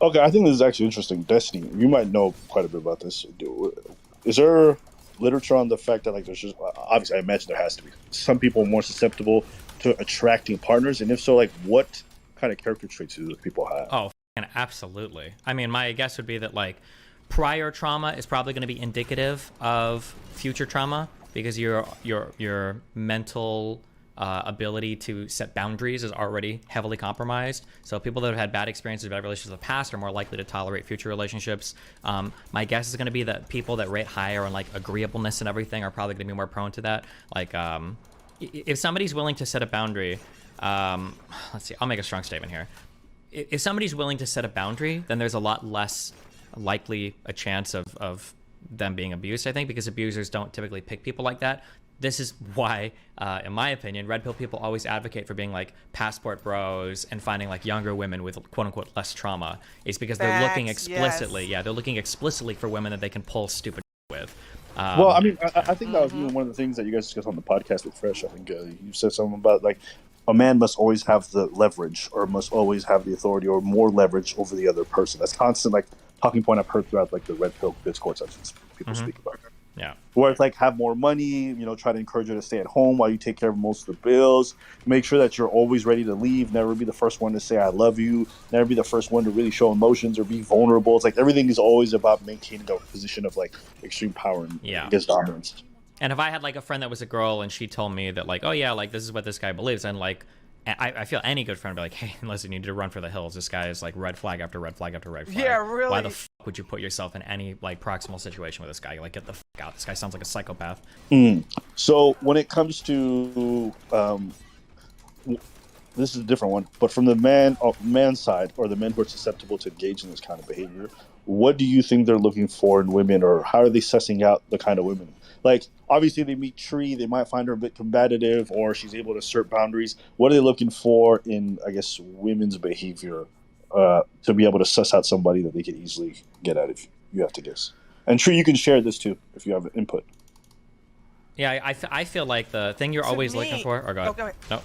Okay, I think this is actually interesting. Destiny, you might know quite a bit about this. Is there literature on the fact that like there's just obviously I imagine there has to be some people more susceptible to attracting partners, and if so, like what kind of character traits do those people have? Oh, absolutely. I mean, my guess would be that like prior trauma is probably going to be indicative of future trauma because your mental ability to set boundaries is already heavily compromised. So people that have had bad experiences, bad relationships in the past, are more likely to tolerate future relationships. My guess is going to be that people that rate higher on like agreeableness and everything are probably going to be more prone to that. Like, if somebody's willing to set a boundary, let's see, I'll make a strong statement here. If somebody's willing to set a boundary, then there's a lot less likely a chance of them being abused, I think, because abusers don't typically pick people like that. This is why, in my opinion, red pill people always advocate for being like passport bros and finding like younger women with quote unquote less trauma. Is because they're looking Facts, explicitly, yes. yeah, they're looking explicitly for women that they can pull stupid with. Well, I Um, mean, I think that was even one of the things that you guys discussed on the podcast with Fresh. I think you said something about like a man must always have the leverage, or must always have the authority, or more leverage over the other person. That's constant like talking point I've heard throughout like the red pill discourse. I've seen people speak about. yeah. Where it's like have more money, try to encourage you to stay at home while you take care of most of the bills. Make sure that you're always ready to leave. Never be the first one to say I love you. Never be the first one to really show emotions or be vulnerable. It's like everything is always about maintaining a position of like extreme power and Yeah. against dominance. And if I had like a friend that was a girl and she told me that like, oh yeah, like this is what this guy believes, and like I feel any good friend would be like, hey, listen, you need to run for the hills. This guy is like red flag after red flag after red flag. Yeah, really. Why the f would you put yourself in any like proximal situation with this guy? Like, get the f out. This guy sounds like a psychopath. So when it comes to this is a different one, but from the man side, or the men who are susceptible to engage in this kind of behavior, what do you think they're looking for in women, or how are they sussing out the kind of women? Like, obviously, they meet Tree, they might find her a bit combative, or she's able to assert boundaries. What are they looking for in, I guess, women's behavior to be able to suss out somebody that they could easily get at, if you have to guess? And Tree, you can share this too if you have input. Yeah, I feel like the thing you're To always me- looking for. Or go ahead. Oh, go ahead. No.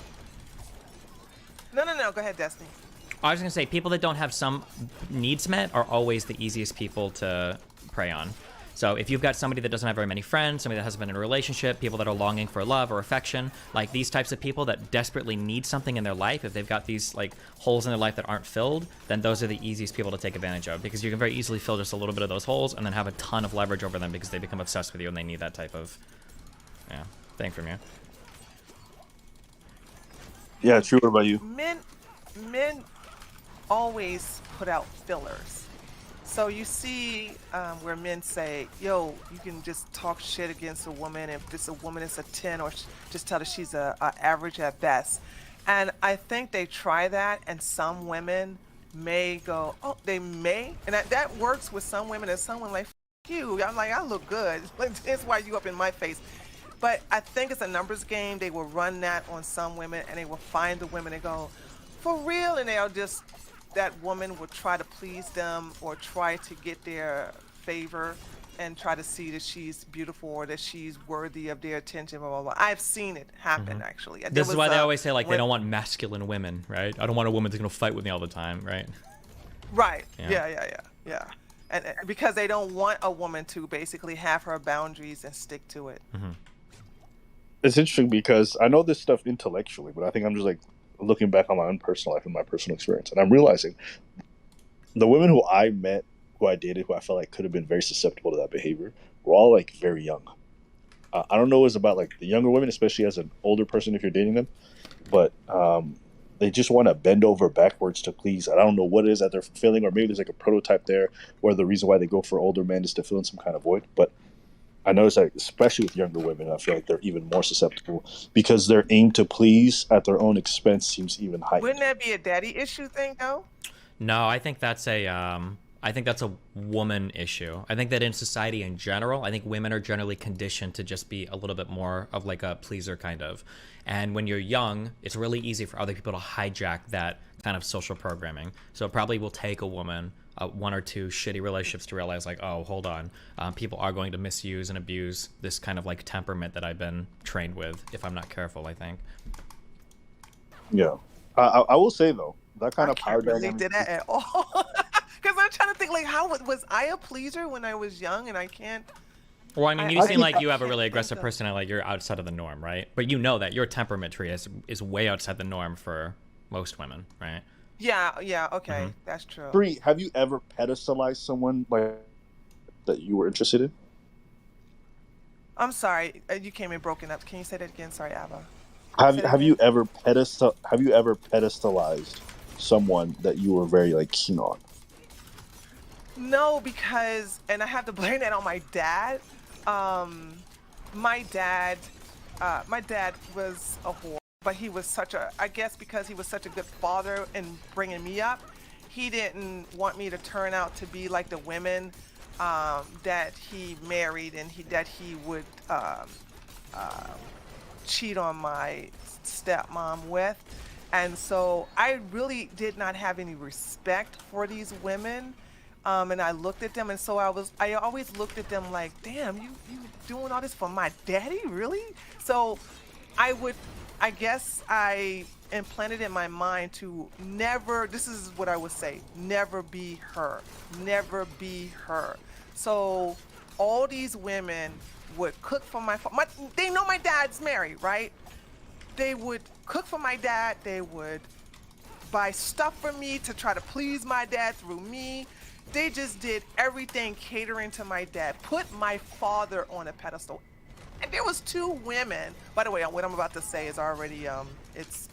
No. Go ahead, Destiny. I was gonna say people that don't have some needs met are always the easiest people to prey on. So if you've got somebody that doesn't have very many friends, somebody that hasn't been in a relationship, people that are longing for love or affection, like these types of people that desperately need something in their life, if they've got these like holes in their life that aren't filled, then those are the easiest people to take advantage of, because you can very easily fill just a little bit of those holes and then have a ton of leverage over them because they become obsessed with you and they need that type of thing from you. Yeah, True, what about you? Men always put out fillers. So you see where men say, yo, you can just talk shit against a woman. If this a woman is a 10, or just tell her she's a average at best. And I think they try that, and some women may go, oh, they may. And that works with some women, and some women like, F you. I'm like, I look good. Like, that's why you up in my face. But I think it's a numbers game. They will run that on some women, and they will find the women and go, for real, and they'll just, that woman will try to please them or try to get their favor and try to see that she's beautiful or that she's worthy of their attention, blah, blah, blah. I've seen it happen, actually. There This is was, why they always say like they when- don't want masculine women, right? I don't want a woman that's gonna fight with me all the time, right? Right. Yeah. Yeah. And because they don't want a woman to basically have her boundaries and stick to it. It's interesting because I know this stuff intellectually, but I think I'm just like looking back on my own personal life and my personal experience, and I'm realizing the women who I met, who I dated, who I felt like could have been very susceptible to that behavior, were all like very young. I don't know what it's about like the younger women, especially as an older person if you're dating them, but they just want to bend over backwards to please. I don't know what it is that they're feeling, or maybe there's like a prototype there where the reason why they go for older men is to fill in some kind of void. But I notice that especially with younger women, I feel like they're even more susceptible because their aim to please at their own expense seems even heightened. Wouldn't that be a daddy issue thing, though? No, I think that's a woman issue. I think that in society in general, I think women are generally conditioned to just be a little bit more of like a pleaser kind of. And when you're young, it's really easy for other people to hijack that kind of social programming. So it probably will take a woman one or two shitty relationships to realize like, oh, hold on, people are going to misuse and abuse this kind of like temperament that I've been trained with if I'm not careful, I think. Yeah. I will say though, that kind I of power can't relate dynamic. to that at all. Because like how was I a pleaser when I was young and I can't? Well, I mean, you I seem like you have a can't really think aggressive of- personality. Like you're outside of the norm, right? But you know that your temperament tree is way outside the norm for most women, right? Yeah, okay, Mm-hmm. that's true. Bree, have you ever pedestalized someone like that you were interested in? I'm sorry, you came in broken up. Can you say that again? Sorry, Ava. Have Say that have you again. ever pedestalized someone that you were very like keen on? No, because, and I have to blame that on my dad. Um, my dad, my dad was a whore, but he was such a, I guess because he was such a good father in bringing me up, he didn't want me to turn out to be like the women that he married, and that he would cheat on my stepmom with. And so I really did not have any respect for these women. And I looked at them, and so I always looked at them like, damn, you doing all this for my daddy, really? So I would, I guess I implanted in my mind to never, this is what I would say, never be her, never be her. So all these women would cook for they know my dad's married, right? They would cook for my dad. They would buy stuff for me to try to please my dad through me. They just did everything catering to my dad, put my father on a pedestal. And there was two women. By the way, what I'm about to say is already it's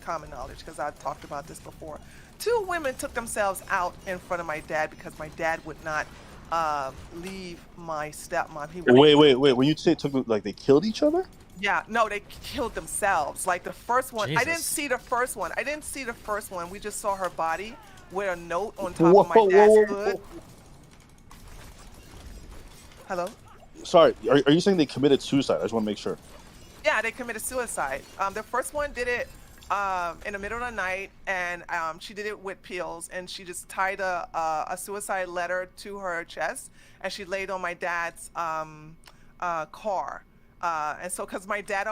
common knowledge because I've talked about this before. Two women took themselves out in front of my dad because my dad would not leave my stepmom. He wouldn't. Wait. When you say it took like they killed each other? Yeah, no, they killed themselves. Like the first one, I didn't Jesus. see the first one. I didn't see the first one. We just saw her body with a note on top Whoa, of my dad's whoa, hood. whoa. Hello? Sorry, are you saying they committed suicide? I just want to make sure. Yeah, they committed suicide. The first one did it in the middle of the night, and she did it with pills, and she just tied a suicide letter to her chest, and she laid on my dad's car. And so, because my dad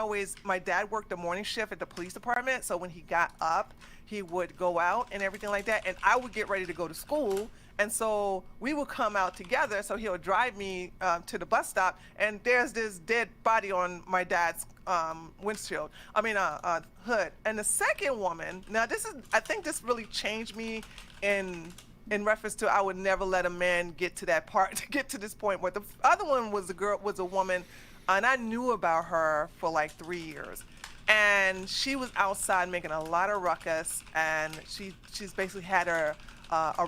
worked the morning shift at the police department, so when he got up, he would go out and everything like that, and I would get ready to go to school. And so we would come out together. So he'll drive me to the bus stop, and there's this dead body on my dad's windshield. Hood. And the second woman. Now I think this really changed me in reference to I would never let a man get to that part, to get to this point. Where the other one was a woman, and I knew about her for like 3 years. And she was outside making a lot of ruckus, and she's basically had a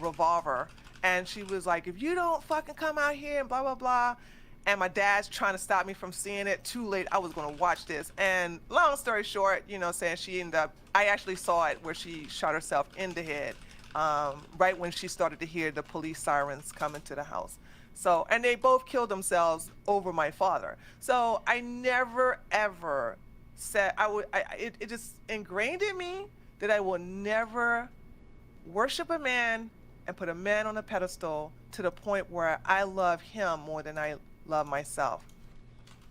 revolver, and she was like, if you don't fucking come out here and blah blah blah. And my dad's trying to stop me from seeing it. Too late, I was going to watch this. And long story short, saying she ended up, I actually saw it where she shot herself in the head right when she started to hear the police sirens coming to the house. So, and they both killed themselves over my father. So I never ever said it just ingrained in me that I will never worship a man and put a man on a pedestal to the point where I love him more than I love myself.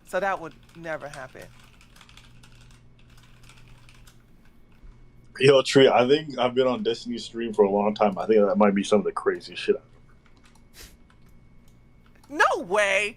So that would never happen. Yo, Tree, I think I've been on Destiny's stream for a long time. I think that might be some of the craziest shit. No way.